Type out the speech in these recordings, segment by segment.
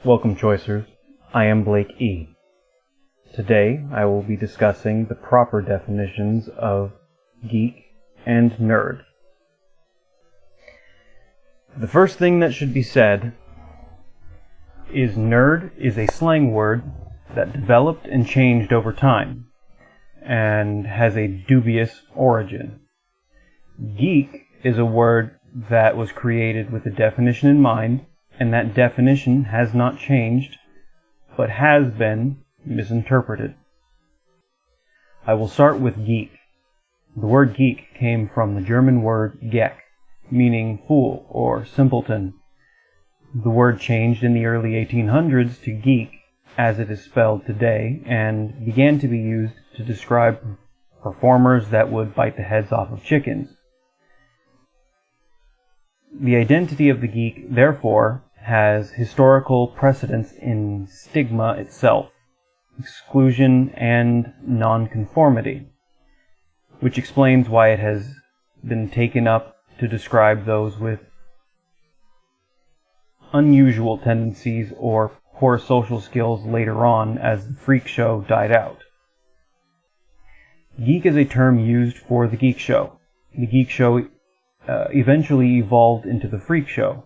Welcome, Choicers. I am Blake E. Today, I will be discussing the proper definitions of geek and nerd. The first thing that should be said is nerd is a slang word that developed and changed over time and has a dubious origin. Geek is a word that was created with a definition in mind, and that definition has not changed, but has been misinterpreted. I will start with geek. The word geek came from the German word Geck, meaning fool or simpleton. The word changed in the early 1800s to geek, as it is spelled today, and began to be used to describe performers that would bite the heads off of chickens. The identity of the geek, therefore, has historical precedence in stigma itself, exclusion, and nonconformity, which explains why it has been taken up to describe those with unusual tendencies or poor social skills later on as the freak show died out. Geek is a term used for the geek show. The geek show eventually evolved into the freak show.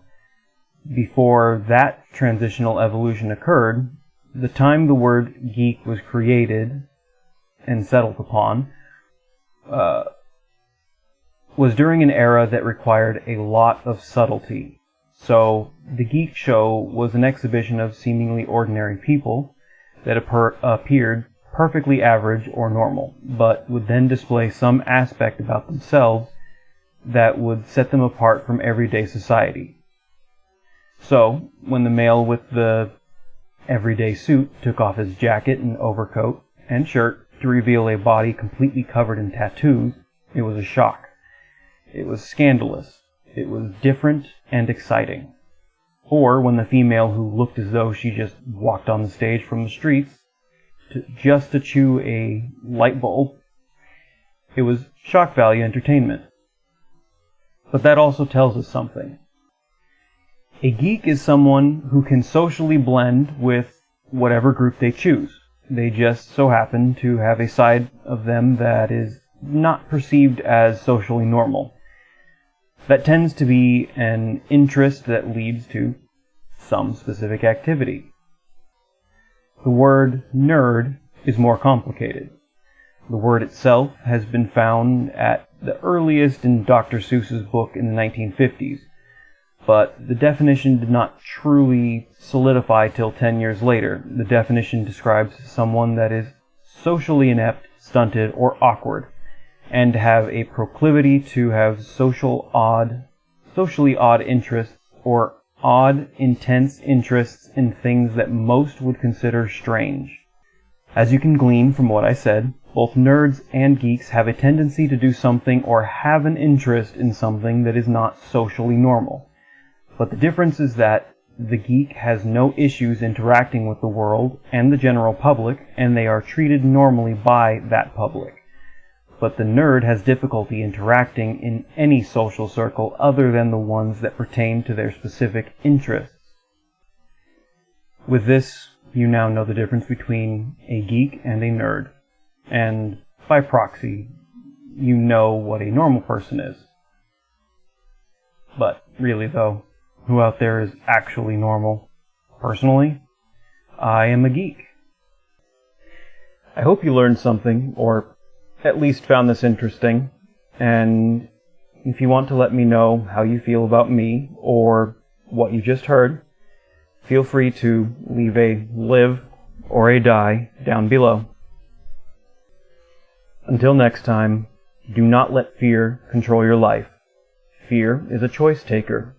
Before that transitional evolution occurred, the time the word geek was created and settled upon was during an era that required a lot of subtlety. So the geek show was an exhibition of seemingly ordinary people that appeared perfectly average or normal, but would then display some aspect about themselves that would set them apart from everyday society. So, when the male with the everyday suit took off his jacket and overcoat and shirt to reveal a body completely covered in tattoos, it was a shock. It was scandalous. It was different and exciting. Or when the female who looked as though she just walked on the stage from the streets just to chew a light bulb, it was shock value entertainment. But that also tells us something. A geek is someone who can socially blend with whatever group they choose. They just so happen to have a side of them that is not perceived as socially normal. That tends to be an interest that leads to some specific activity. The word nerd is more complicated. The word itself has been found at the earliest in Dr. Seuss's book in the 1950s, but the definition did not truly solidify till 10 years later. The definition describes someone that is socially inept, stunted, or awkward, and have a proclivity to have socially odd interests, or odd, intense interests in things that most would consider strange. As you can glean from what I said, both nerds and geeks have a tendency to do something or have an interest in something that is not socially normal. But the difference is that the geek has no issues interacting with the world and the general public, and they are treated normally by that public. But the nerd has difficulty interacting in any social circle other than the ones that pertain to their specific interests. With this, you now know the difference between a geek and a nerd. And by proxy, you know what a normal person is. But really though, who out there is actually normal? Personally, I am a geek. I hope you learned something, or at least found this interesting, and if you want to let me know how you feel about me or what you just heard, feel free to leave a live or a die down below. Until next time, do not let fear control your life. Fear is a choice taker.